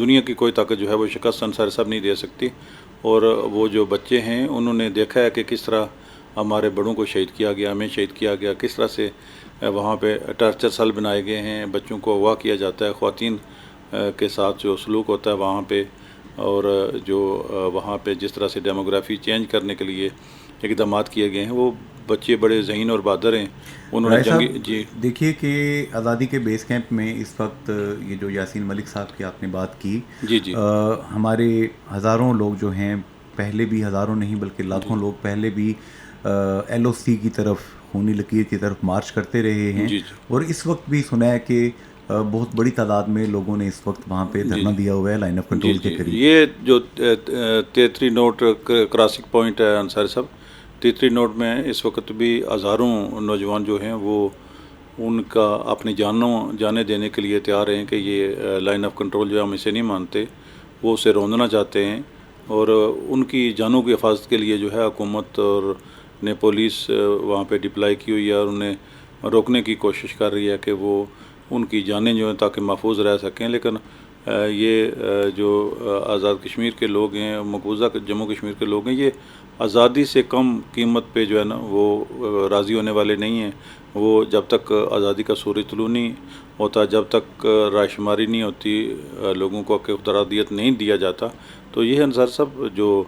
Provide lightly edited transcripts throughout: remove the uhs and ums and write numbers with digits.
دنیا کی کوئی طاقت جو ہے وہ شکست انصاری صاحب نہیں دے سکتی. اور وہ جو بچے ہیں انہوں نے دیکھا ہے کہ کس طرح ہمارے بڑوں کو شہید کیا گیا, ہمیں شہید کیا گیا, کس طرح سے وہاں پہ ٹارچر سیل بنائے گئے ہیں, بچوں کو اغوا کیا جاتا ہے, خواتین کے ساتھ جو سلوک ہوتا ہے وہاں پہ, اور جو وہاں پہ جس طرح سے ڈیموگرافی چینج کرنے کے لیے اقدامات کیے گئے ہیں. وہ بچے بڑے ذہین اور بہادر ہیں. انہوں نے رائے جنگی صاحب دیکھیے کہ آزادی کے بیس کیمپ میں اس وقت یہ جو یاسین ملک صاحب کی آپ نے بات کی, جی ہمارے ہزاروں لوگ جو ہیں, پہلے بھی ہزاروں نہیں بلکہ لاکھوں لوگ پہلے بھی ایل او سی کی طرف, خونی لکیر کی طرف مارچ کرتے رہے ہیں, جی اور اس وقت بھی سنا ہے کہ بہت بڑی تعداد میں لوگوں نے اس وقت وہاں پہ دھرنا دیا ہوا ہے لائن آف کنٹرول کے قریب. یہ جو 33 نوٹ کراسنگ پوائنٹ ہے انصاری صاحب, 33 نوٹ میں اس وقت بھی ہزاروں نوجوان جو ہیں وہ ان کا اپنی جانیں دینے کے لیے تیار ہیں کہ یہ لائن آف کنٹرول جو ہم اسے نہیں مانتے, وہ اسے روندنا چاہتے ہیں. اور ان کی جانوں کی حفاظت کے لیے جو ہے حکومت اور نے پولیس وہاں پہ ڈپلائی کی ہوئی ہے, اور انہیں روکنے کی کوشش کر رہی ہے کہ وہ ان کی جانیں جو ہیں تاکہ محفوظ رہ سکیں. لیکن یہ جو آزاد کشمیر کے لوگ ہیں, مقبوضہ جموں کشمیر کے لوگ ہیں, یہ آزادی سے کم قیمت پہ جو ہے نا وہ راضی ہونے والے نہیں ہیں. وہ جب تک آزادی کا سورج طلوع نہیں ہوتا, جب تک رائے شماری نہیں ہوتی, لوگوں کو اقتداریت نہیں دیا جاتا, تو یہ انصاری صاحب جو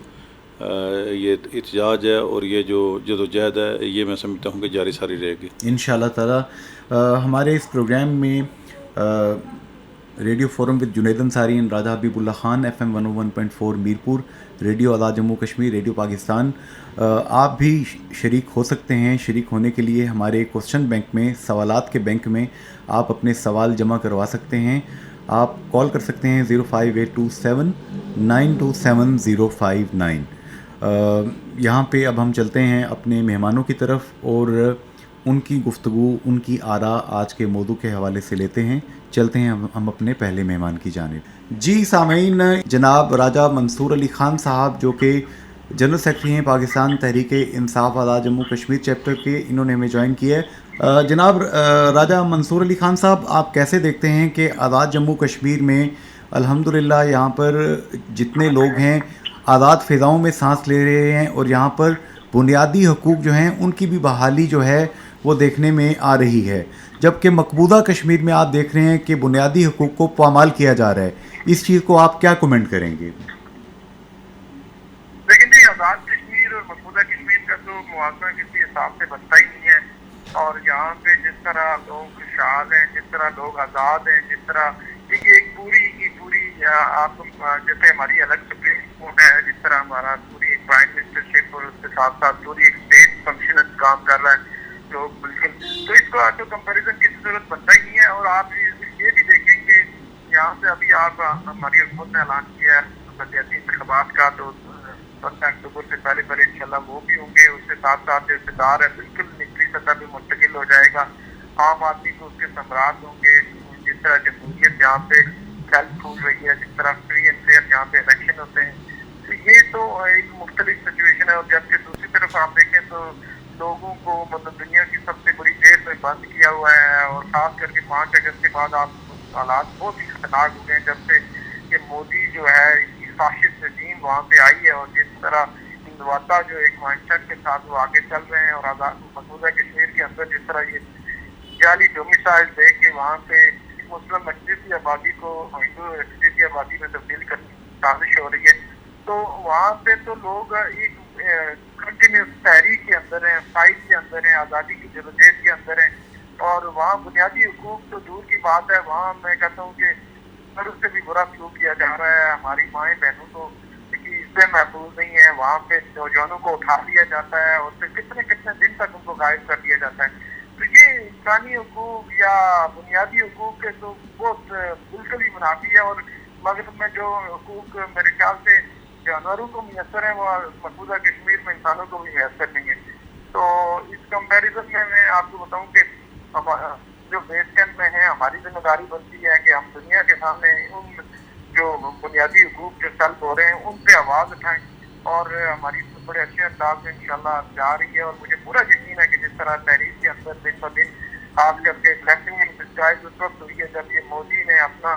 یہ احتجاج ہے اور یہ جو جدوجہد ہے, یہ میں سمجھتا ہوں کہ جاری ساری رہے گی انشاءاللہ تعالی. ہمارے اس پروگرام میں radio forum with Junaid Ansari and Raja Habib Ullah Khan, FM 101.4 Mirpur, radio Azad Jammu Kashmir, radio Pakistan. آپ بھی شریک ہو سکتے ہیں. شریک ہونے کے لیے ہمارے کوسچن بینک میں, سوالات کے بینک میں آپ اپنے سوال جمع کروا سکتے ہیں. آپ کال کر سکتے ہیں 05827 927059. یہاں پہ اب ہم چلتے ہیں اپنے مہمانوں کی طرف اور ان کی گفتگو, ان کی آراء آج کے موضوع کے حوالے سے لیتے ہیں. چلتے ہیں ہم اپنے پہلے مہمان کی جانب. جی سامعین, جناب راجہ منصور علی خان صاحب جو کہ جنرل سیکرٹری ہیں پاکستان تحریک انصاف آزاد جموں کشمیر چیپٹر کے, انہوں نے ہمیں جوائن کیا ہے. جناب راجہ منصور علی خان صاحب, آپ کیسے دیکھتے ہیں کہ آزاد جموں کشمیر میں الحمدللہ یہاں پر جتنے لوگ ہیں آزاد فضاؤں میں سانس لے رہے ہیں, اور یہاں پر بنیادی حقوق جو ہیں ان کی بھی بحالی جو ہے وہ دیکھنے میں آ رہی ہے, جبکہ مقبوضہ کشمیر میں آپ دیکھ رہے ہیں کہ بنیادی حقوق کو پامال کیا جا رہا ہے. اس چیز کو آپ کیا کومنٹ کریں گے؟ لیکن جی, آزاد کشمیر اور مقبوضہ کشمیر کا تو موازنہ کسی حساب سے بنتا ہی نہیں ہے. اور یہاں پہ جس طرح لوگ خوشحال ہیں, جس طرح لوگ آزاد ہیں, جس طرح ایک پوری کی پوری آپ جیسے ہماری الگ سپریم کورٹ ہے, جس طرح ہمارا پوری ایک پرائم منسٹرشپ اور اس کے ساتھ ساتھ پوری ایک اسٹیٹ فنکشن کام کر رہا ہے لوگ بالکل, تو اس کو تو کمپیریزن کی ضرورت بنتا ہی نہیں ہے. اور آپ یہ بھی دیکھیں کہ یہاں سے ابھی آپ ہماری حکومت نے اعلان کیا ہے بلدیاتی انتخابات کا, تو 15 اکتوبر سے پہلے پہلے انشاءاللہ وہ بھی ہوں گے. اس کے ساتھ ساتھ جو اقتدار ہے بالکل نچلی سطح پہ منتقل ہو جائے گا. عام آدمی کو اس کے ثمرات ہوں گے. جس طرح جمہوریت یہاں پہ پھیل پھول رہی ہے, جس طرح فری اینڈ فیئر یہاں پہ الیکشن ہوتے ہیں, تو یہ تو ایک مختلف سچویشن ہے. اور جبکہ دوسری طرف آپ دیکھیں تو لوگوں کو مطلب دنیا کی سب سے بڑی جیل میں بند کیا ہوا ہے, اور خاص کر کے 5 اگست کے بعد آپ حالات بہت ہی خطرناک ہو گئے ہیں جب سے کہ مودی جو ہے فاشسٹ رجیم وہاں پہ آئی ہے. اور جس طرح ہندوتا جو ایک مائنڈسیٹ کے ساتھ وہ آگے چل رہے ہیں, اور آزاد مقبوضہ کشمیر کے اندر جس طرح یہ جعلی ڈومیسائل دے کے وہاں پہ مسلم اقلیتی آبادی کو ہندو اقلیتی آبادی میں تبدیل کرنے کی سازش ہو رہی ہے, تو وہاں پہ تو لوگ ایک کنٹینیوس تحریک کے اندر ہیں, فائٹ کے اندر ہیں, آزادی کی جدوجہد کے اندر ہیں. اور وہاں بنیادی حقوق تو دور کی بات ہے, وہاں میں کہتا ہوں کہ سر سے بھی برا سلوک کیا جا رہا ہے. ہماری مائیں بہنوں کو اس سے محفوظ نہیں ہے, وہاں پہ نوجوانوں کو اٹھا لیا جاتا ہے اور پھر کتنے کتنے دن تک ان کو غائب کر دیا جاتا ہے. تو یہ انسانی حقوق یا بنیادی حقوق کے تو بہت بالکل ہی منافی ہے. اور مغرب میں جو حقوق میرے خیال سے جانوروں کو میسر ہیں وہ مقبوضہ کشمیر میں انسانوں کو بھی میسر نہیں ہے. تو اس کمپیریزن میں آپ کو بتاؤں کہ جو بیس کیمپ میں ہیں ہماری ذمہ داری بنتی ہے کہ ہم دنیا کے سامنے ان جو بنیادی حقوق جو سلب ہو رہے ہیں ان پہ آواز اٹھائیں, اور ہماری بڑے اچھے انداز میں انشاءاللہ جا رہی ہے. اور مجھے پورا یقین ہے کہ جس طرح تحریک کے اندر دن ب دن خاص کر کے بلیسنگ ان ڈسگائز اس وقت ہوئی ہے جب یہ مودی نے اپنا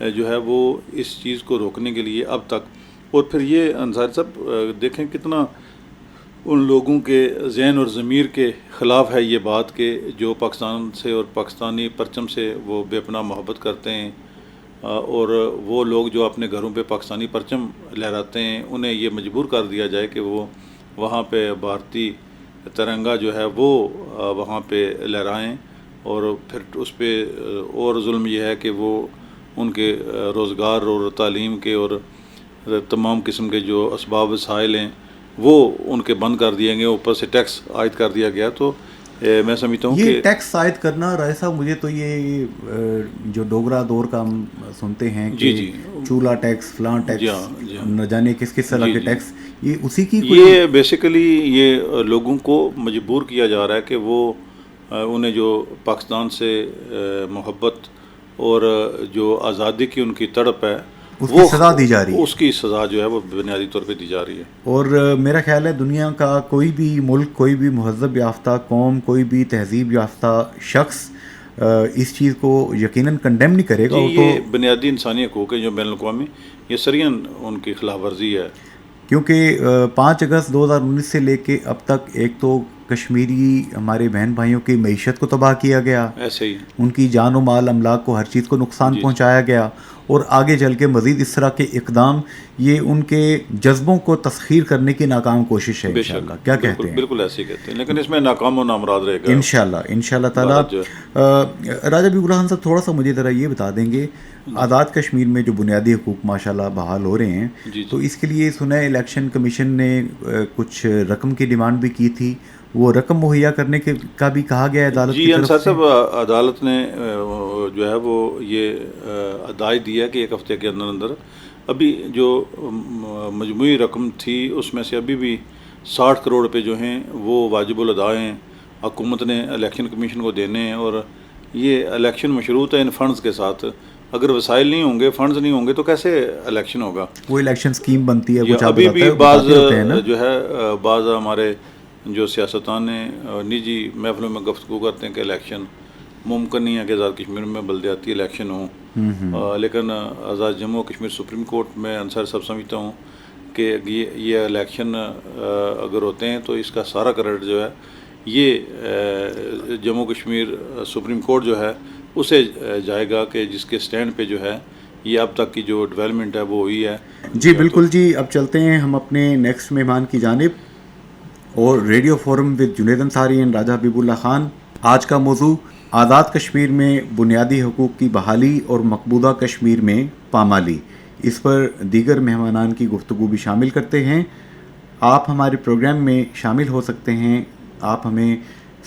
جو ہے وہ اس چیز کو روکنے کے لیے اب تک. اور پھر یہ انصاری صاحب دیکھیں کتنا ان لوگوں کے ذہن اور ضمیر کے خلاف ہے یہ بات کہ جو پاکستان سے اور پاکستانی پرچم سے وہ بے پناہ محبت کرتے ہیں، اور وہ لوگ جو اپنے گھروں پہ پاکستانی پرچم لہراتے ہیں انہیں یہ مجبور کر دیا جائے کہ وہ وہاں پہ بھارتی ترنگا جو ہے وہ وہاں پہ لہرائیں. اور پھر اس پہ اور ظلم یہ ہے کہ وہ ان کے روزگار اور تعلیم کے اور تمام قسم کے جو اسباب وسائل ہیں وہ ان کے بند کر دیے گئے، اوپر سے ٹیکس عائد کر دیا گیا. تو میں سمجھتا ہوں یہ کہ ٹیکس عائد کرنا رائے صاحب، مجھے تو یہ جو ڈوگرا دور کا ہم سنتے ہیں کہ چولہا ٹیکس، فلاں ٹیکس، نہ جانے کس کس طرح کے ٹیکس، یہ اسی کی یہ بیسیکلی یہ لوگوں کو مجبور کیا جا رہا ہے کہ وہ انہیں جو پاکستان سے محبت اور جو آزادی کی ان کی تڑپ ہے اس کی سزا دی جا رہی ہے. اس کی سزا جو ہے وہ بنیادی طور پہ دی جا رہی ہے. اور میرا خیال ہے دنیا کا کوئی بھی ملک، کوئی بھی مہذب یافتہ قوم، کوئی بھی تہذیب یافتہ شخص اس چیز کو یقیناً کنڈیم نہیں کرے گا. یہ بنیادی انسانی حقوق ہیں جو بین الاقوامی، یہ سرین ان کی خلاف ورزی ہے. کیونکہ 5 اگست 2019 سے لے کے اب تک ایک تو کشمیری ہمارے بہن بھائیوں کی معیشت کو تباہ کیا گیا، ایسے ہی ان کی جان و مال املاک کو، ہر چیز کو نقصان پہنچایا گیا، اور آگے چل کے مزید اس طرح کے اقدام یہ ان کے جذبوں کو تسخیر کرنے کی ناکام کوشش ہے. انشاءاللہ کیا کہتے ہیں؟ بالکل ایسے ہی کہتے ہیں، لیکن اس میں ناکام و نامراد رہے گا انشاءاللہ تعالیٰ. راجہ حبیب اللہ خان صاحب تھوڑا سا مجھے ذرا یہ بتا دیں گے، آزاد کشمیر میں جو بنیادی حقوق ماشاءاللہ بحال ہو رہے ہیں، تو اس کے لیے سنا ہے الیکشن کمیشن نے کچھ رقم کی ڈیمانڈ بھی کی تھی، وہ رقم مہیا کرنے کے کا بھی کہا گیا ہے عدالت کی طرف سے؟ انصاری صاحب عدالت نے جو ہے وہ یہ ہدایت دی ہے کہ 1 ہفتے کے اندر اندر ابھی جو مجموعی رقم تھی اس میں سے ابھی بھی 60 کروڑ روپے جو ہیں وہ واجب الادا ہیں، حکومت نے الیکشن کمیشن کو دینے ہیں. اور یہ الیکشن مشروط ہے ان فنڈز کے ساتھ. اگر وسائل نہیں ہوں گے، فنڈز نہیں ہوں گے تو کیسے الیکشن ہوگا؟ وہ الیکشن سکیم بنتی ہے. ابھی بھی بعض جو ہے بعض ہمارے جو سیاستدان نجی محفلوں میں گفتگو کرتے ہیں کہ الیکشن ممکن نہیں ہے کہ آزاد کشمیر میں بلدیاتی الیکشن ہوں، لیکن آزاد جموں کشمیر سپریم کورٹ میں انصاری صاحب سمجھتا ہوں کہ یہ الیکشن اگر ہوتے ہیں تو اس کا سارا کریڈٹ جو ہے یہ جموں کشمیر سپریم کورٹ جو ہے اسے جائے گا، کہ جس کے سٹینڈ پہ جو ہے یہ اب تک کی جو ڈیولپمنٹ ہے وہ ہوئی ہے. جی بالکل. جی اب چلتے ہیں ہم اپنے نیکسٹ مہمان کی جانب، اور radio forum with Junaid Ansari and Raja Habib Ullah Khan. آج کا موضوع آزاد کشمیر میں بنیادی حقوق کی بحالی اور مقبوضہ کشمیر میں پامالی. اس پر دیگر مہمانان کی گفتگو بھی شامل کرتے ہیں. آپ ہمارے پروگرام میں شامل ہو سکتے ہیں. آپ ہمیں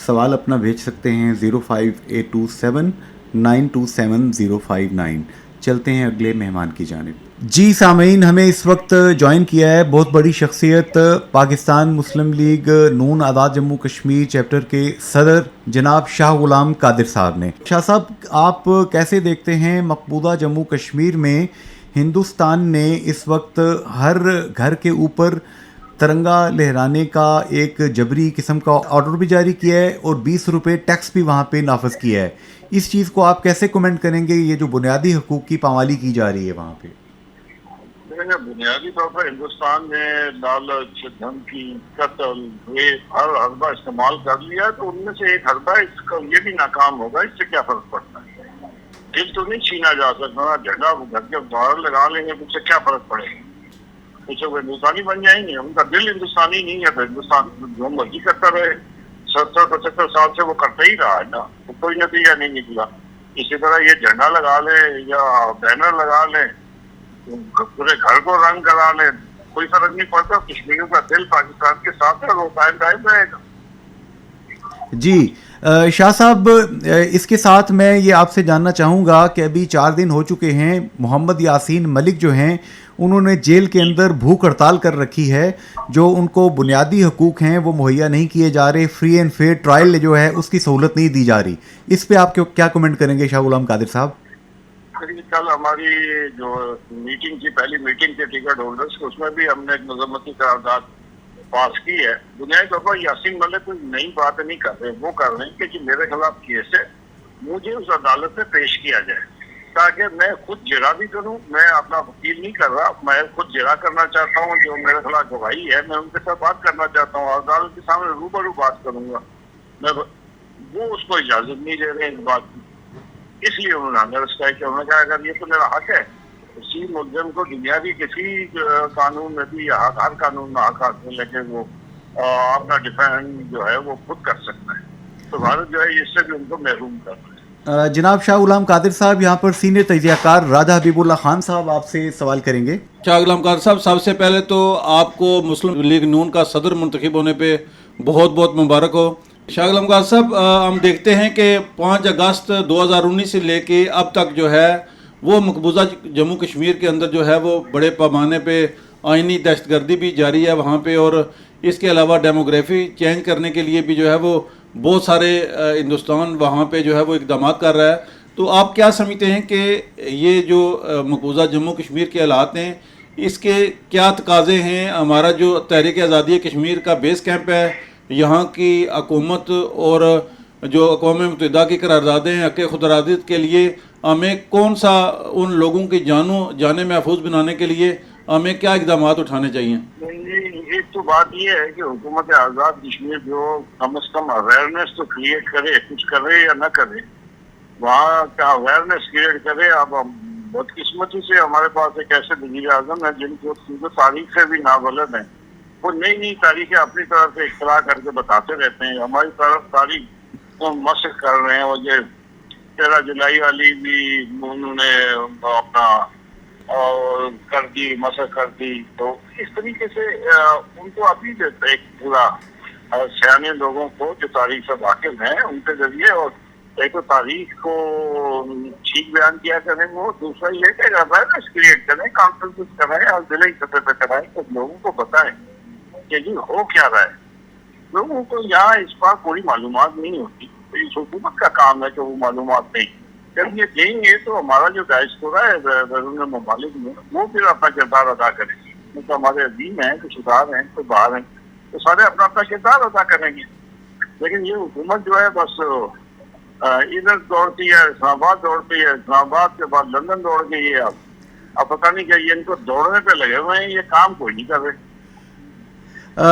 سوال اپنا بھیج سکتے ہیں 05827927059. چلتے ہیں اگلے مہمان کی جانب. جی سامعین، ہمیں اس وقت جوائن کیا ہے بہت بڑی شخصیت، پاکستان مسلم لیگ نون آزاد جموں کشمیر چیپٹر کے صدر جناب شاہ غلام قادر صاحب نے. شاہ صاحب، آپ کیسے دیکھتے ہیں مقبوضہ جموں کشمیر میں ہندوستان نے اس وقت ہر گھر کے اوپر ترنگا لہرانے کا ایک جبری قسم کا آرڈر بھی جاری کیا ہے اور 20 روپے ٹیکس بھی وہاں پہ نافذ کیا ہے؟ اس چیز کو آپ کیسے کومنٹ کریں گے، یہ جو بنیادی حقوق کی پامالی کی جا رہی ہے وہاں پہ؟ بنیادی طور پر ہندوستان نے لالچ، دھمکی، قتل، ہر حربہ استعمال کر لیا، تو ان میں سے ایک حربہ اس کا یہ بھی ناکام ہوگا. اس سے کیا فرق پڑتا ہے؟ دل تو نہیں چھینا جا سکتا. جھنڈا گھر کے باہر لگا لیں گے تو اس سے کیا فرق پڑے گا؟ کچھ وہ ہندوستانی بن جائیں گے. ان کا دل ہندوستانی نہیں ہے تو ہندوستان جو مرضی کرتا رہے. 70-75 سال سے وہ کرتا ہی رہا ہے نا، تو کوئی نتیجہ نہیں نکلا. اسی طرح یہ جھنڈا لگا لے یا بینر لگا لے، پورے گھر کو رنگ کرا لیں، کوئی فرق نہیں پڑتا. کشمیریوں کا دل پاکستان کے ساتھ ہے، وہ قائم رہے گا. جی شاہ صاحب، اس کے ساتھ میں یہ آپ سے جاننا چاہوں گا کہ ابھی 4 دن ہو چکے ہیں، محمد یاسین ملک جو ہیں انہوں نے جیل کے اندر بھوک ہڑتال کر رکھی ہے. جو ان کو بنیادی حقوق ہیں وہ مہیا نہیں کیے جا رہے، فری اینڈ فیئر ٹرائل جو ہے اس کی سہولت نہیں دی جا رہی. اس پہ آپ کیا کمنٹ کریں گے شاہ غلام قادر صاحب؟ کل ہماری جو میٹنگ تھی، پہلی میٹنگ تھی ٹکٹ ہولڈرز کی، اس میں بھی ہم نے ایک مذمتی قرارداد پاس کی ہے. بنیادی طور پر یاسین ملک کوئی نئی بات نہیں کر رہے، وہ کر رہے ہیں کہ میرے خلاف کیس ہے، مجھے اس عدالت میں پیش کیا جائے کہا کہ میں خود جرا بھی کروں, میں اپنا وکیل نہیں کر رہا, میں خود جرا کرنا چاہتا ہوں, جو میرے خلاف گواہی ہے میں ان کے ساتھ بات کرنا چاہتا ہوں, عدالت کے سامنے روبرو بات کروں گا. وہ اس کو اجازت نہیں دے رہے اس بات کی, اس لیے انہوں نے اندر کیا کہ انہوں نے کہا اگر یہ تو میرا حق ہے, اسی ملزم کو دنیا کی کسی قانون میں بھی ہر قانون میں حق حاصل ہے کہ وہ اپنا ڈیفینڈ جو ہے وہ خود کر سکتا ہے. تو بھارت جو ہے اس سے بھی ان کو محروم کر رہا ہے. جناب شاہ غلام قادر صاحب, یہاں پر سینئر تجزیہ کار راجہ حبیب اللہ خان صاحب آپ سے سوال کریں گے. شاہ غلام قادر صاحب, سب سے پہلے تو آپ کو مسلم لیگ نون کا صدر منتخب ہونے پہ بہت بہت مبارک ہو. شاہ غلام قادر صاحب, ہم دیکھتے ہیں کہ 5 اگست 2019 سے لے کے اب تک جو ہے وہ مقبوضہ جموں کشمیر کے اندر جو ہے وہ بڑے پیمانے پہ آئینی دہشت گردی بھی جاری ہے وہاں پہ, اور اس کے علاوہ ڈیموگرافی چینج کرنے کے لیے بھی جو ہے وہ بہت سارے ہندوستان وہاں پہ جو ہے وہ اقدامات کر رہا ہے. تو آپ کیا سمجھتے ہیں کہ یہ جو مقبوضہ جموں کشمیر کے حالات ہیں اس کے کیا تقاضے ہیں؟ ہمارا جو تحریک آزادی کشمیر کا بیس کیمپ ہے, یہاں کی حکومت اور جو اقوام متحدہ کی قراردادیں ہیں حق خودارادیت کے لیے ہمیں کون سا ان لوگوں کی جانیں محفوظ بنانے کے لیے ہمیں کیا اقدامات اٹھانے چاہیے؟ ایک تو بات یہ ہے کہ حکومت آزاد کشمیر جو کم از کم اویئرنیس تو کریٹ کرے, کچھ کرے یا نہ کرے, وہاں کا اویئرنیس کریٹ کرے. اب بدقسمتی سے ہمارے پاس ایک ایسے وزیر اعظم ہیں جن کو تاریخ سے بھی نابلد ہیں, وہ نئی تاریخیں اپنی طرف سے اختراع کر کے بتاتے رہتے ہیں. ہماری طرف تاریخ کو مسخ کر رہے ہیں, اور یہ 13 جولائی والی بھی انہوں نے اپنا اور کر دی, مسخ کر دی. تو اس طریقے سے ان کو ابھی ایک پورا سیانے لوگوں کو جو تاریخ سے واقف ہیں ان کے ذریعے, اور ایک تو تاریخ کو ٹھیک بیان کیا کریں, وہ دوسرا یہ کہ اویئرنیس کریٹ کریں, کانفرنس کرائیں اور ضلعی سطح پہ کرائیں, تو لوگوں کو بتائیں کہ جی ہو کیا رہا ہے. لوگوں کو یہاں اس پر کوئی معلومات نہیں ہوتی, اس حکومت کا کام ہے کہ وہ معلومات دیں. جب یہ دیں گے تو ہمارا جو ڈائسپورا ہے بیرون ممالک میں وہ پھر اپنا کردار ادا کریں گے. تو ہمارے عظیم ہیں, کچھ ادار ہیں, کوئی باہر ہیں, تو سارے اپنا اپنا کردار ادا کریں گے. لیکن یہ حکومت جو ہے بس ادھر دوڑتی ہے, اسلام آباد دوڑتی ہے, اسلام آباد کے بعد لندن دوڑ گئی ہے. اب پتہ نہیں کہ یہ ان کو دوڑنے پہ لگے ہوئے ہیں, یہ کام کوئی نہیں کر رہے.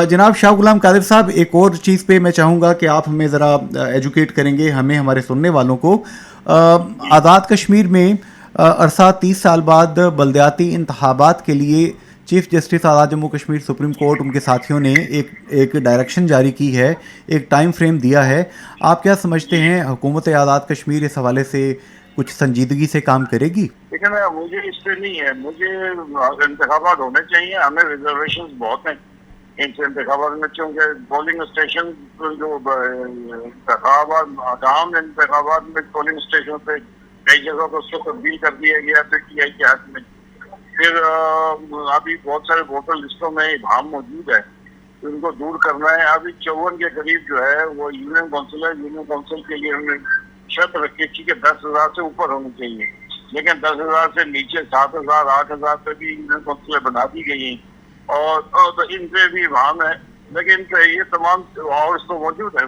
جناب شاہ غلام قادر صاحب, ایک اور چیز پہ میں چاہوں گا کہ آپ ہمیں ذرا ایجوکیٹ کریں گے, ہمیں, ہمارے سننے والوں کو. آزاد کشمیر میں عرصہ 30 سال بعد بلدیاتی انتخابات کے لیے چیف جسٹس آزاد جموں کشمیر سپریم کورٹ ان کے ساتھیوں نے ایک ڈائریکشن جاری کی ہے, ایک ٹائم فریم دیا ہے. آپ کیا سمجھتے ہیں حکومت آزاد کشمیر اس حوالے سے کچھ سنجیدگی سے کام کرے گی؟ لیکن مجھے اس سے نہیں ہے, مجھے انتخابات ہونے چاہیے. ہمیں ریزرویشنز بہت ہیں ان سے انتخابات میں, چونکہ پولنگ اسٹیشن جو انتخابات عام انتخابات میں پولنگ اسٹیشن پہ کئی جگہوں کو اس کو تبدیل کر دیا گیا پھر ٹی آئی کے حق میں. پھر ابھی بہت سارے ووٹر لسٹوں میں ابہام موجود ہے, ان کو دور کرنا ہے. ابھی 54 کے قریب جو ہے وہ یونین کونسل ہے. یونین کونسل کے لیے ہم نے شرط رکھی تھی کہ 10,000 سے اوپر ہونے چاہیے, لیکن 10,000 سے نیچے 7,000 8,000 پہ بھی یونین کونسلیں بنا دی گئی ہیں, اور تو ان پہ بھی ابہام ہے. لیکن یہ تمام اور تو موجود ہے.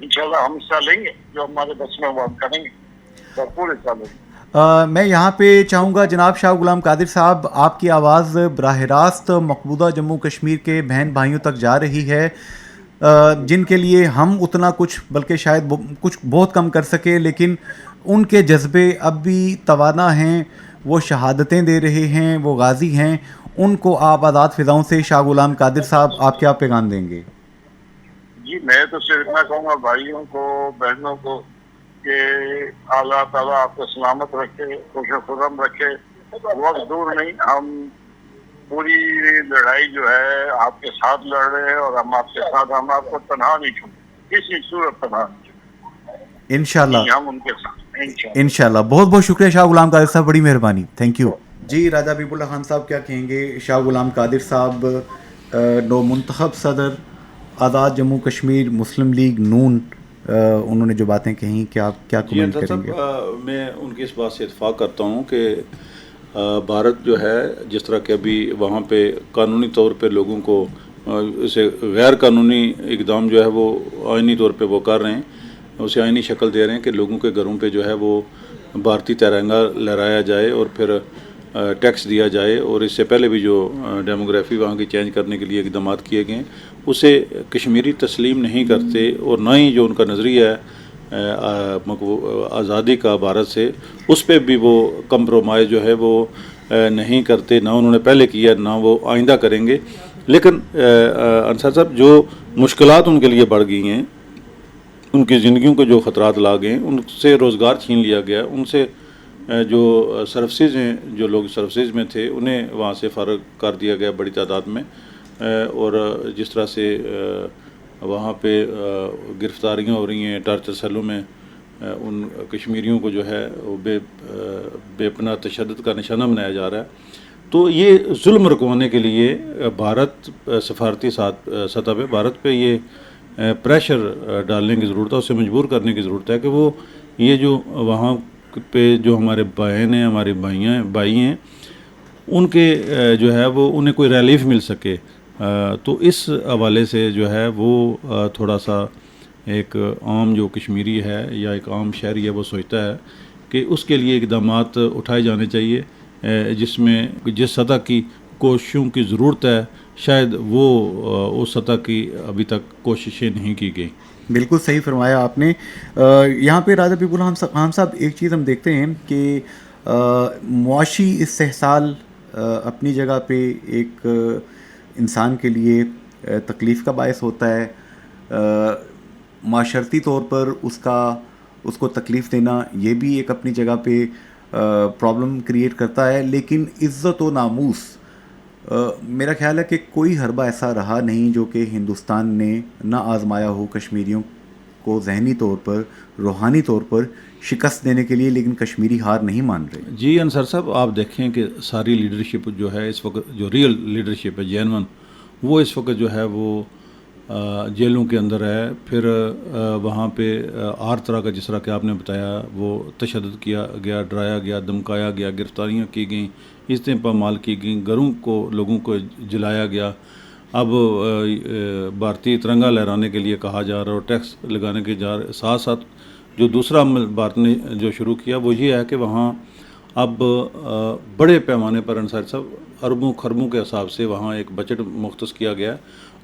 انشاءاللہ ہم حصہ لیں گے, جو ہمارے بس میں وہ ہم کریں گے, بھرپور حصہ لیں گے. میں یہاں پہ چاہوں گا جناب شاہ غلام قادر صاحب, آپ کی آواز براہ راست مقبوضہ جموں کشمیر کے بہن بھائیوں تک جا رہی ہے, جن کے لیے ہم اتنا کچھ, بلکہ شاید کچھ بہت کم کر سکے, لیکن ان کے جذبے اب بھی توانا ہیں, وہ شہادتیں دے رہے ہیں, وہ غازی ہیں. ان کو آپ آزاد فضاؤں سے شاہ غلام قادر صاحب آپ کیا پیغام دیں گے؟ جی میں تو صرف اتنا کہوں گا بھائیوں کو, بہنوں کو, کہ اللہ تعالیٰ آپ کو سلامت رکھے, خوش و خرم رکھے. وقت دور نہیں, ہم پوری لڑائی جو ہے آپ کے ساتھ لڑ رہے ہیں, اور ہم آپ کے ساتھ, ہم آپ کو تنہا نہیں چھوڑیں, کسی صورت تنہا نہیں چھوڑیں انشاءاللہ. ہم ان کے ساتھ انشاءاللہ. بہت بہت شکریہ شاہ غلام قادر صاحب, بڑی مہربانی, تھینک یو. جی راجہ حبیب اللہ خان صاحب کیا کہیں گے؟ شاہ غلام قادر صاحب نو منتخب صدر آزاد جموں کشمیر مسلم لیگ نون, انہوں نے جو باتیں کہیں, کیا کمنٹ کریں گے؟ میں ان کی اس بات سے اتفاق کرتا ہوں کہ بھارت جو ہے جس طرح کہ ابھی وہاں پہ قانونی طور پہ لوگوں کو اسے غیر قانونی اقدام جو ہے وہ آئینی طور پہ وہ کر رہے ہیں, اسے آئینی شکل دے رہے ہیں کہ لوگوں کے گھروں پہ جو ہے وہ بھارتی ترنگا لہرایا جائے اور پھر ٹیکس دیا جائے، اور اس سے پہلے بھی جو ڈیموگرافی وہاں کی چینج کرنے کے لیے اقدامات کیے گئے اسے کشمیری تسلیم نہیں کرتے، اور نہ ہی جو ان کا نظریہ ہے آزادی کا بھارت سے، اس پہ بھی وہ کمپرومائز جو ہے وہ نہیں کرتے، نہ انہوں نے پہلے کیا نہ وہ آئندہ کریں گے۔ لیکن انصار صاحب جو مشکلات ان کے لیے بڑھ گئی ہیں، ان کی زندگیوں کو جو خطرات لا گئے، ان سے روزگار چھین لیا گیا، ان سے جو سروسز ہیں، جو لوگ سروسز میں تھے انہیں وہاں سے فارغ کر دیا گیا بڑی تعداد میں، اور جس طرح سے وہاں پہ گرفتاریاں ہو رہی ہیں، ٹارچر سیلوں میں ان کشمیریوں کو جو ہے وہ بے پناہ تشدد کا نشانہ بنایا جا رہا ہے۔ تو یہ ظلم رکوانے کے لیے بھارت سفارتی سطح پہ بھارت پہ یہ پریشر ڈالنے کی ضرورت ہے، اسے مجبور کرنے کی ضرورت ہے کہ وہ یہ جو وہاں پہ جو ہمارے بہن ہیں، ہماری بھائی ہیں، ان کے جو ہے وہ انہیں کوئی ریلیف مل سکے۔ تو اس حوالے سے جو ہے وہ تھوڑا سا ایک عام جو کشمیری ہے یا ایک عام شہری ہے وہ سوچتا ہے کہ اس کے لیے اقدامات اٹھائے جانے چاہیے، جس میں جس سطح کی کوششوں کی ضرورت ہے شاید وہ اس سطح کی ابھی تک کوششیں نہیں کی گئی۔ بالکل صحیح فرمایا آپ نے۔ یہاں پہ راجہ حبیب اللہ خان صاحب ایک چیز ہم دیکھتے ہیں کہ معاشی استحصال اپنی جگہ پہ ایک انسان کے لیے تکلیف کا باعث ہوتا ہے، معاشرتی طور پر اس کو تکلیف دینا یہ بھی ایک اپنی جگہ پہ پرابلم کریٹ کرتا ہے، لیکن عزت و ناموس میرا خیال ہے کہ کوئی حربہ ایسا رہا نہیں جو کہ ہندوستان نے نہ آزمایا ہو کشمیریوں کو ذہنی طور پر، روحانی طور پر شکست دینے کے لیے، لیکن کشمیری ہار نہیں مان رہے۔ جی انصار صاحب، آپ دیکھیں کہ ساری لیڈرشپ جو ہے اس وقت، جو ریئل لیڈرشپ ہے جینون، وہ اس وقت جو ہے وہ جیلوں کے اندر ہے، پھر وہاں پہ ہر طرح کا جس طرح کہ آپ نے بتایا وہ تشدد کیا گیا، ڈرایا گیا، دمکایا گیا، گرفتاریاں کی گئیں، عزتیں پامال کی گئیں، گھروں کو لوگوں کو جلایا گیا۔ اب بھارتی ترنگا لہرانے کے لیے کہا جا رہا ہے اور ٹیکس لگانے کے ساتھ ساتھ جو دوسرا عمل بھارت نے جو شروع کیا وہ یہ ہے کہ وہاں اب بڑے پیمانے پر انصاری صاحب اربوں خربوں کے حساب سے وہاں ایک بجٹ مختص کیا گیا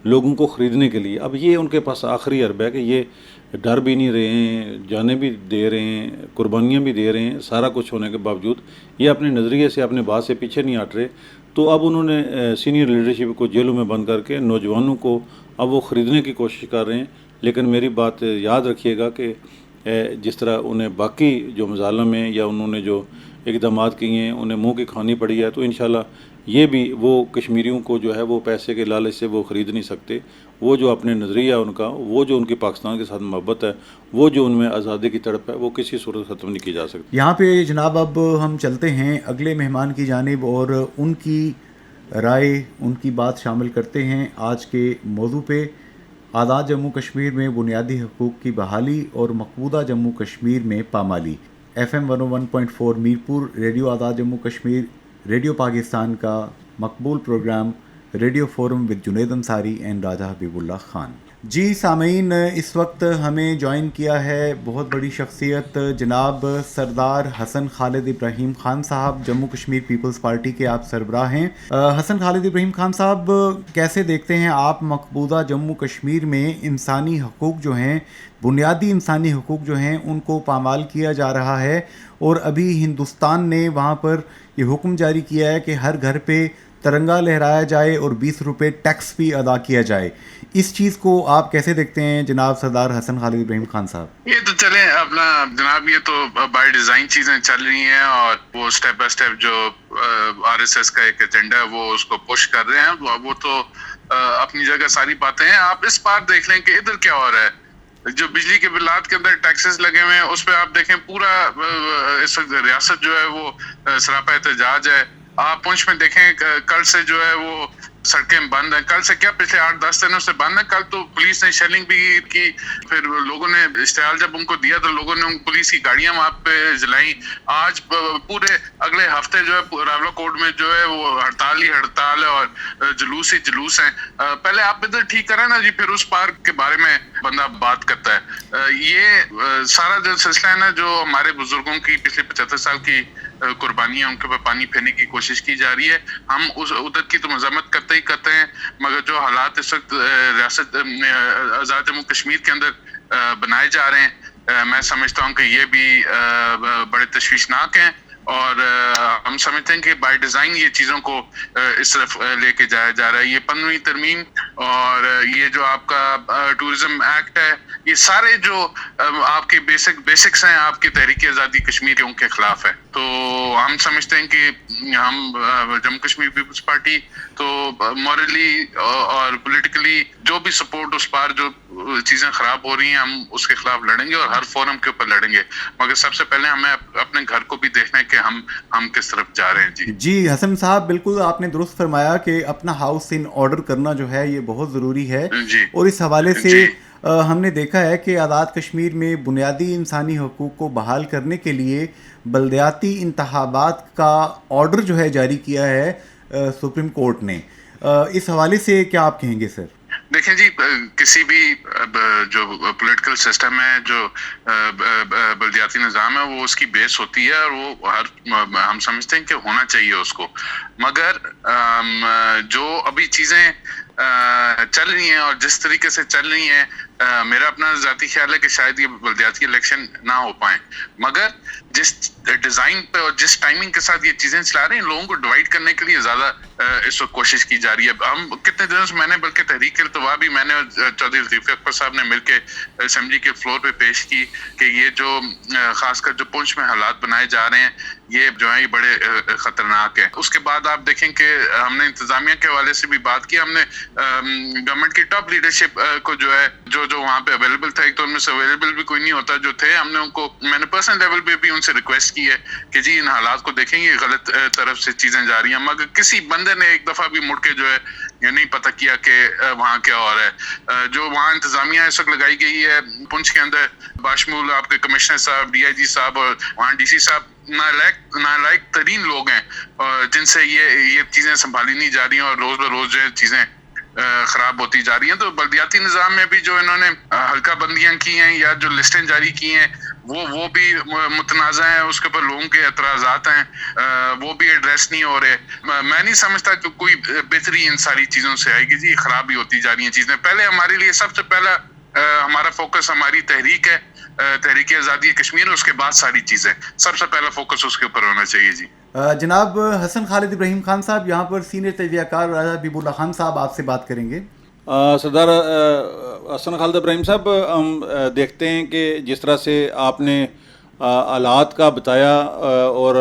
لوگوں کو خریدنے کے لیے۔ اب یہ ان کے پاس آخری حربہ ہے کہ یہ ڈر بھی نہیں رہے ہیں، جانیں بھی دے رہے ہیں، قربانیاں بھی دے رہے ہیں، سارا کچھ ہونے کے باوجود یہ اپنے نظریے سے، اپنے بات سے پیچھے نہیں ہٹ رہے۔ تو اب انہوں نے سینئر لیڈرشپ کو جیلوں میں بند کر کے نوجوانوں کو اب وہ خریدنے کی کوشش کر رہے ہیں۔ لیکن میری بات یاد رکھیے گا کہ جس طرح انہیں باقی جو مظالم ہیں یا انہوں نے جو اقدامات کیے ہیں انہیں منہ کی کھانی پڑی ہے، تو انشاءاللہ یہ بھی وہ کشمیریوں کو جو ہے وہ پیسے کے لالچ سے وہ خرید نہیں سکتے۔ وہ جو اپنے نظریہ ان کا، وہ جو ان کی پاکستان کے ساتھ محبت ہے، وہ جو ان میں آزادی کی تڑپ ہے، وہ کسی صورت ختم نہیں کی جا سکتی۔ یہاں پہ جناب اب ہم چلتے ہیں اگلے مہمان کی جانب اور ان کی رائے، ان کی بات شامل کرتے ہیں آج کے موضوع پہ، آزاد جموں کشمیر میں بنیادی حقوق کی بحالی اور مقبوضہ جموں کشمیر میں پامالی۔ FM 101.4 Mirpur radio Azad Jammu Kashmir, radio Pakistan کا مقبول programme radio forum with Junaid Ansari and Raja Habib Ullah Khan. جی سامعین، اس وقت ہمیں جوائن کیا ہے بہت بڑی شخصیت جناب سردار حسن خالد ابراہیم خان صاحب، جموں کشمیر پیپلز پارٹی کے آپ سربراہ ہیں۔ حسن خالد ابراہیم خان صاحب، کیسے دیکھتے ہیں آپ مقبوضہ جموں کشمیر میں انسانی حقوق جو ہیں، بنیادی انسانی حقوق جو ہیں ان کو پامال کیا جا رہا ہے، اور ابھی ہندوستان نے وہاں پر یہ حکم جاری کیا ہے کہ ہر گھر پہ ترنگا لہرایا جائے اور 20 روپے ٹیکس بھی ادا کیا جائے۔ اس چیز کو آپ کیسے دیکھتے ہیں جناب سردار حسن خالد ابراہیم خان صاحب؟ یہ تو چلیں اپنا جناب، یہ تو بائی ڈیزائن چیزیں چل رہی ہیں اور وہ اسٹیپ بائی اسٹیپ جو RSS کا ایک ایجنڈا ہے وہ اس کو پش کر رہے ہیں، وہ تو اپنی جگہ ساری باتیں ہیں۔ آپ اس بات دیکھ لیں کہ ادھر کیا ہو رہا ہے، جو بجلی کے بلات کے اندر ٹیکسز لگے ہوئے ہیں اس پہ آپ دیکھیں پورا اس وقت ریاست جو ہے وہ سراپا احتجاج ہے، آپ پونچھ میں دیکھیں کل سے جو ہے وہ سڑکیں بند ہیں. کل سے کیا پچھلے 8-10 دنوں سے بند ہیں. کل تو پولیس نے شیلنگ بھی کی, پھر لوگوں نے اشتعال جب ان کو دیا تو لوگوں نے پولیس کی گاڑیاں وہاں پہ جلائیں. آج پورے اگلے ہفتے جو ہے راولا کوٹ میں جو ہے وہ ہڑتال ہی ہڑتال ہے اور جلوس ہی جلوس ہیں. پہلے آپ ادھر ٹھیک کریں نا جی, پھر اس پارک کے بارے میں بندہ بات کرتا ہے. یہ سارا جو سلسلہ ہے نا, جو ہمارے بزرگوں کی پچھلے 75 سال کی قربانیاں, ان کے اوپر پانی پھیرنے کی کوشش کی جا رہی ہے. ہم ادھر کی تو مذمت کرتے ہی کرتے ہیں, مگر جو حالات اس وقت ریاست آزاد جموں کشمیر کے اندر بنائے جا رہے ہیں, میں سمجھتا ہوں کہ یہ بھی بڑے تشویشناک ہیں. اور ہم سمجھتے ہیں کہ بائی ڈیزائن یہ چیزوں کو اس طرف لے کے جایا جا رہا ہے. یہ 15ویں ترمیم اور یہ جو آپ کا ٹورزم ایکٹ ہے, یہ سارے جو آپ کے بیسکس ہیں آپ کی تحریک آزادی کشمیر کے خلاف ہے. تو ہم سمجھتے ہیں کہ ہم جموں کشمیر پیپلز پارٹی تو مورلی اور پولیٹیکلی جو بھی سپورٹ اس پار جو چیزیں خراب ہو رہی ہیں, ہم اس کے خلاف لڑیں گے اور ہر فورم کے اوپر لڑیں گے. مگر سب سے پہلے ہمیں اپنے گھر کو بھی دیکھنا ہے کہ ہم کس طرف جا رہے ہیں. جی حسن صاحب, بالکل آپ نے درست فرمایا کہ اپنا ہاؤس ان آرڈر کرنا جو ہے یہ بہت ضروری ہے. اور اس حوالے سے ہم نے دیکھا ہے کہ آزاد کشمیر میں بنیادی انسانی حقوق کو بحال کرنے کے لیے بلدیاتی انتخابات کا آرڈر جو ہے جاری کیا ہے سپریم کورٹ نے. اس حوالے سے کیا آپ کہیں گے سر؟ دیکھیں جی, کسی بھی جو پولیٹیکل سسٹم ہے, جو بلدیاتی نظام ہے, وہ اس کی بیس ہوتی ہے اور وہ ہم سمجھتے ہیں کہ ہونا چاہیے اس کو. مگر جو ابھی چیزیں چل رہی ہیں اور جس طریقے سے چل رہی ہیں, میرا اپنا ذاتی خیال ہے کہ شاید یہ بلدیاتی الیکشن نہ ہو پائیں. مگر جس ڈیزائن پہ اور جس ٹائمنگ کے ساتھ یہ چیزیں چلا رہے ہیں, لوگوں کو ڈیوائڈ کرنے کے لیے زیادہ اس وقت کوشش کی جا رہی ہے. ہم کتنے دنوں سے میں نے بلکہ تحریک التوا بھی میں نے چودھری لطیف اکبر صاحب نے مل کے اسمبلی کے فلور پہ پیش کی کہ یہ جو خاص کر جو پونچھ میں حالات بنائے جا رہے ہیں یہ جو ہے یہ بڑے خطرناک ہیں. اس کے بعد آپ دیکھیں کہ ہم نے انتظامیہ کے حوالے سے بھی بات کی. ہم نے گورنمنٹ کی ٹاپ لیڈرشپ کو جو ہے جو وہاں پہ اویلیبل تھا, ایک تو ان میں سے اویلیبل بھی کوئی نہیں ہوتا جو تھے, ہم نے ان کو میں نے پرسنل لیول پہ بھی ان سے ریکویسٹ کی ہے کہ جی ان حالات کو دیکھیں, یہ غلط طرف سے چیزیں جا رہی ہیں. مگر کسی بندے نے ایک دفعہ بھی مڑ کے جو ہے یہ نہیں پتہ کیا کہ وہاں کیا ہو رہا ہے. جو وہاں انتظامیہ اس وقت لگائی گئی ہے پنچ کے اندر, باشمول آپ کے کمشنر صاحب, ڈی آئی جی صاحب اور وہاں ڈی سی صاحب, نالائق ترین لوگ ہیں جن سے یہ چیزیں سنبھالی نہیں جا رہی ہیں اور روز بروز جو چیزیں خراب ہوتی جا رہی ہیں. تو بلدیاتی نظام میں بھی جو انہوں نے حلقہ بندیاں کی ہیں یا جو لسٹیں جاری کی ہیں وہ بھی متنازع ہیں, اس کے اوپر لوگوں کے اعتراضات ہیں, وہ بھی ایڈریس نہیں ہو رہے. میں نہیں سمجھتا کہ کوئی بہتری ان ساری چیزوں سے آئے گی. جی خراب ہی ہوتی جا رہی ہیں چیزیں. پہلے ہمارے لیے سب سے پہلا ہمارا فوکس ہماری تحریک ہے, تحریک آزادی کشمیر, اس کے بعد ساری چیزیں, سب سے پہلا فوکس اس کے اوپر ہونا چاہیے. جی جناب حسن خالد ابراہیم خان صاحب, یہاں پر سینئر تجزیہ کار راجہ حبیب اللہ خان صاحب آپ سے بات کریں گے. سردار حسن خالد ابراہیم صاحب, ہم دیکھتے ہیں کہ جس طرح سے آپ نے حالات کا بتایا اور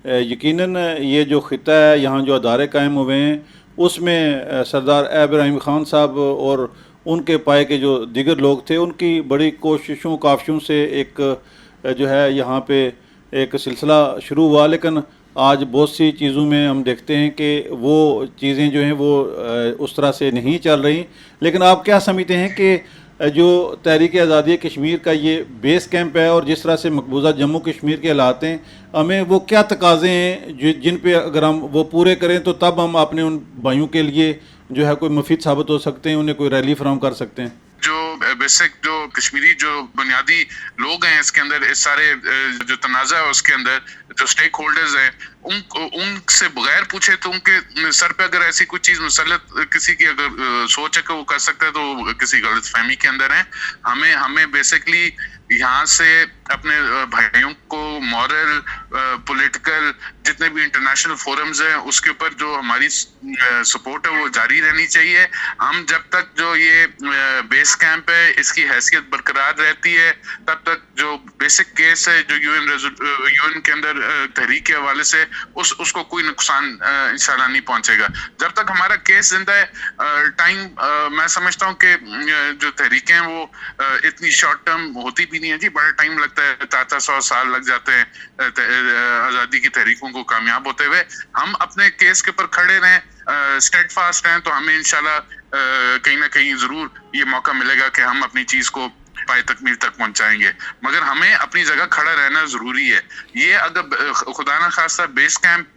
یقیناً یہ جو خطہ ہے یہاں جو ادارے قائم ہوئے ہیں اس میں سردار ابراہیم خان صاحب اور ان کے پائے کے جو دیگر لوگ تھے ان کی بڑی کوششوں کاوشوں سے ایک جو ہے یہاں پہ ایک سلسلہ شروع ہوا. لیکن آج بہت سی چیزوں میں ہم دیکھتے ہیں کہ وہ چیزیں جو ہیں وہ اس طرح سے نہیں چل رہی. لیکن آپ کیا سمجھتے ہیں کہ جو تحریک آزادی کشمیر کا یہ بیس کیمپ ہے اور جس طرح سے مقبوضہ جموں کشمیر کے حالات ہیں, ہمیں وہ کیا تقاضے ہیں جن پہ اگر ہم وہ پورے کریں تو تب ہم اپنے ان بھائیوں کے لیے جو ہے کوئی مفید ثابت ہو سکتے ہیں, انہیں کوئی ریلی فراہم کر سکتے ہیں؟ جو بیسک جو کشمیری جو بنیادی لوگ ہیں اس کے اندر, اس سارے جو تنازع ہے اس کے اندر جو سٹیک ہولڈرز ہیں ان سے بغیر پوچھے تو ان کے سر پہ اگر ایسی کوئی چیز مسلط کسی کی اگر سوچ ہے کہ وہ کر سکتا ہے تو وہ کسی غلط فہمی کے اندر ہیں. ہمیں بیسکلی یہاں سے اپنے بھائیوں کو مورل پولیٹیکل جتنے بھی انٹرنیشنل فورمز ہیں اس کے اوپر جو ہماری سپورٹ ہے وہ جاری رہنی چاہیے. ہم جب تک جو یہ بیس کیمپ ہے اس کی حیثیت برقرار رہتی ہے تب تک جو بیسک کیس ہے جو یو این کے اندر تحریک کے حوالے سے اس کو کوئی نقصان انشاءاللہ نہیں پہنچے گا. جب تک ہمارا کیس زندہ ہے ٹائم میں سمجھتا ہوں کہ جو تحریکیں ہیں وہ اتنی شارٹ ٹرم ہوتی بھی نہیں ہے جی, بڑا ٹائم لگتا ہے, 400 سال لگ جاتے ہیں آزادی کی تحریکوں کو کامیاب ہوتے ہوئے. ہم اپنے کیس کے اوپر کھڑے رہیں, اسٹیڈ فاسٹ ہیں, تو ہمیں انشاءاللہ کہیں نہ کہیں ضرور یہ موقع ملے گا کہ ہم اپنی چیز کو پائے تکمیل تک پہنچائیں گے. مگر ہمیں اپنی جگہ کھڑا رہنا ضروری ہے. یہ اگر خدا نہ خواستہ بیس کیمپ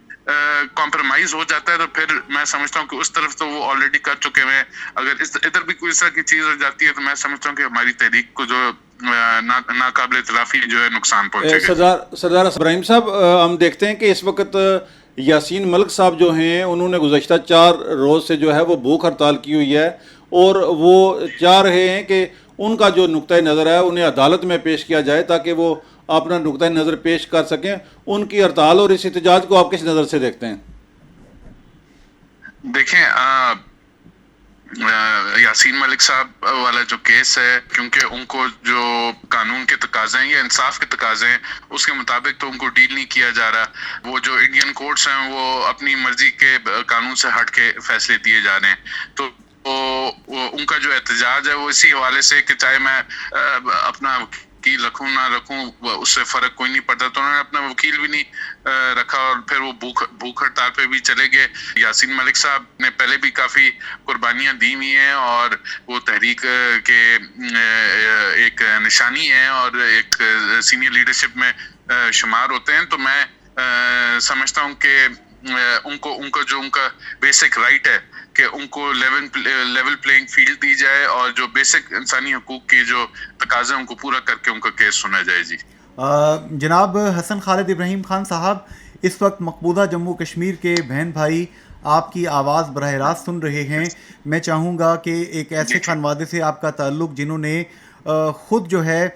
کمپرومائز ہو جاتا ہے تو پھر میں سمجھتا ہوں کہ اس طرف تو وہ آلریڈی کر چکے ہیں. اگر ادھر بھی کوئی اس طرح کی چیز ہو جاتی ہے تو میں سمجھتا ہوں کہ ہماری تحریک کو جو ناقابل تلافی جو ہے نقصان پہنچے گا. سردار ابراہیم صاحب, ہم دیکھتے ہیں کہ اس وقت یاسین ملک صاحب جو ہیں انہوں نے گزشتہ 4 روز سے جو ہے وہ بھوک ہڑتال کی ہوئی ہے, اور وہ چاہ رہے ہیں کہ ان کا جو نقطۂ نظر ہے انہیں عدالت میں پیش کیا جائے تاکہ وہ اپنا نقطۂ نظر پیش کر سکیں. ان کی ہڑتال اور اس احتجاج کو آپ کس نظر سے دیکھتے ہیں؟ دیکھیں یاسین ملک صاحب والا جو کیس ہے, کیونکہ ان کو جو قانون کے تقاضے ہیں یا انصاف کے تقاضے ہیں اس کے مطابق تو ان کو ڈیل نہیں کیا جا رہا. وہ جو انڈین کورٹس ہیں وہ اپنی مرضی کے قانون سے ہٹ کے فیصلے دیے جا رہے ہیں. تو ان کا جو احتجاج ہے وہ اسی حوالے سے کہ چاہے میں اپنا وکیل رکھوں نہ رکھوں اس سے فرق کوئی نہیں پڑتا, تو انہوں نے اپنا وکیل بھی نہیں رکھا اور پھر وہ بھوک ہڑتال پہ بھی چلے گئے. یاسین ملک صاحب نے پہلے بھی کافی قربانیاں دی ہوئی ہیں اور وہ تحریک کے ایک نشانی ہیں اور ایک سینئر لیڈرشپ میں شمار ہوتے ہیں. تو میں سمجھتا ہوں کہ ان کا بیسک رائٹ ہے کہ ان کو لیول پلینگ فیلڈ دی جائے اور جو بیسک انسانی حقوق کے جو تقاضے ان کو پورا کر کے ان کا کیس سنا جائے. جی جناب حسن خالد ابراہیم خان صاحب, اس وقت مقبوضہ جموں کشمیر کے بہن بھائی آپ کی آواز براہ راست سن رہے ہیں. میں چاہوں گا کہ ایک ایسے خانوادے سے آپ کا تعلق جنہوں نے خود جو ہے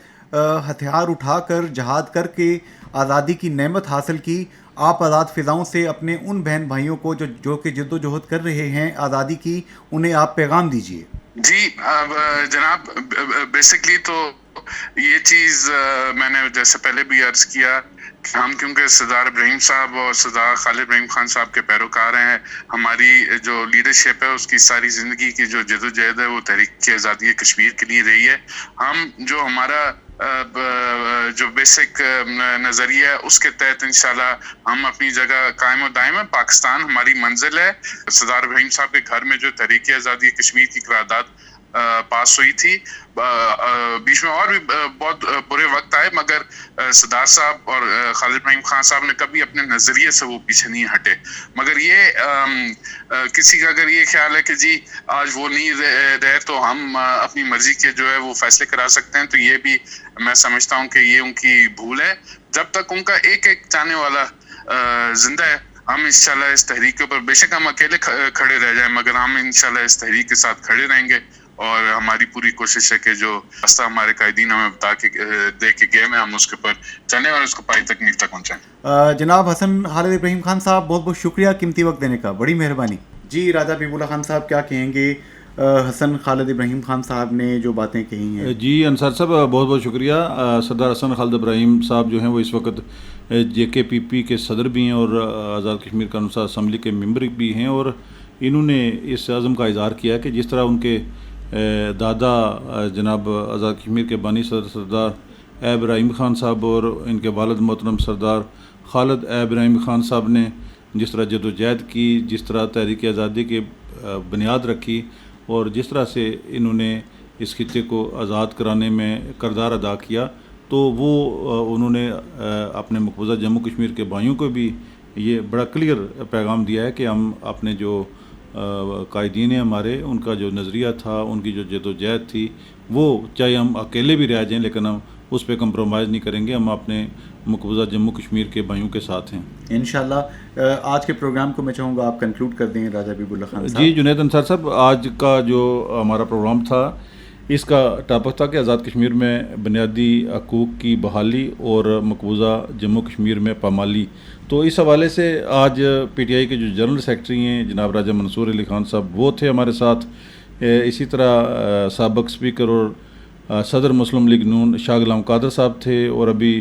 ہتھیار اٹھا کر جہاد کر کے آزادی کی نعمت حاصل کی, آپ آزاد فضاؤں سے اپنے ان بہن بھائیوں کو جو کہ جد و جہد کر رہے ہیں آزادی کی, انہیں آپ پیغام دیجیے. جی جناب, بیسکلی تو یہ چیز میں نے جیسے پہلے بھی عرض کیا کہ ہم کیونکہ سردار ابراہیم صاحب اور سردار خالد ابراہیم خان صاحب کے پیروکار ہیں, ہماری جو لیڈرشپ ہے اس کی ساری زندگی کی جو جد و جہد ہے وہ تحریک کی آزادی کشمیر کے لیے رہی ہے. ہم جو ہمارا جو بیسک نظریہ ہے اس کے تحت انشاءاللہ ہم اپنی جگہ قائم و دائم ہے. پاکستان ہماری منزل ہے. سردار ابراہیم صاحب کے گھر میں جو تحریک آزادی کشمیر کی قرارداد پاس ہوئی تھی, بیچ میں اور بھی بہت برے وقت آئے, مگر سردار صاحب اور خالد ابراہیم خان صاحب نے کبھی اپنے نظریے سے وہ پیچھے نہیں ہٹے. مگر یہ کسی کا اگر یہ خیال ہے کہ جی آج وہ نہیں رہے تو ہم اپنی مرضی کے جو ہے وہ فیصلے کرا سکتے ہیں, تو یہ بھی میں سمجھتا ہوں کہ یہ ان کی بھول ہے. جب تک ان کا ایک چاہنے والا زندہ ہے ہم انشاءاللہ اس تحریک کے اوپر, بے شک ہم اکیلے کھڑے رہ جائیں مگر ہم انشاءاللہ اس تحریک کے ساتھ کھڑے رہیں گے, اور ہماری پوری کوشش ہے کہ جو راستہ ہمارے قائدین ہمیں بتا کے دے کے گئے ہیں ہم اس کے اوپر چلیں اور اس کو پائی تکمیل تک پہنچائیں. جناب حسن خالد ابراہیم خان صاحب, بہت بہت شکریہ قیمتی وقت دینے کا, بڑی مہربانی. جی راجہ حبیب اللہ خان صاحب, کیا کہیں گے حسن خالد ابراہیم خان صاحب نے جو باتیں کہی ہیں؟ جی انصار صاحب بہت بہت شکریہ. سردار حسن خالد ابراہیم صاحب جو ہیں وہ اس وقت JKPP کے صدر بھی ہیں اور آزاد کشمیر قانون اسمبلی کے ممبر بھی ہیں, اور انہوں نے اس عزم کا اظہار کیا کہ جس طرح ان کے دادا جناب آزاد کشمیر کے بانی صدر سردار ابراہیم خان صاحب اور ان کے والد محترم سردار خالد ابراہیم خان صاحب نے جس طرح جد و جہد کی, جس طرح تحریک آزادی کی بنیاد رکھی اور جس طرح سے انہوں نے اس خطے کو آزاد کرانے میں کردار ادا کیا, تو وہ انہوں نے اپنے مقبوضہ جموں کشمیر کے بھائیوں کو بھی یہ بڑا کلیئر پیغام دیا ہے کہ ہم اپنے جو قائدین ہیں ہمارے, ان کا جو نظریہ تھا, ان کی جو جد و جہد تھی, وہ چاہے ہم اکیلے بھی رہ جائیں لیکن ہم اس پہ کمپرومائز نہیں کریں گے, ہم اپنے مقبوضہ جموں کشمیر کے بھائیوں کے ساتھ ہیں انشاءاللہ. آج کے پروگرام کو میں چاہوں گا آپ کنکلوڈ کر دیں راجہ حبیب اللہ خان صاحب. جی جنید انصار صاحب, آج کا جو ہمارا پروگرام تھا اس کا ٹاپک تھا کہ آزاد کشمیر میں بنیادی حقوق کی بحالی اور مقبوضہ جموں کشمیر میں پامالی. تو اس حوالے سے آج PTI کے جو جنرل سیکرٹری ہیں جناب راجہ منصور علی خان صاحب وہ تھے ہمارے ساتھ, اسی طرح سابق اسپیکر اور صدر مسلم لیگ نون شاہ غلام قادر صاحب تھے, اور ابھی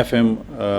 FM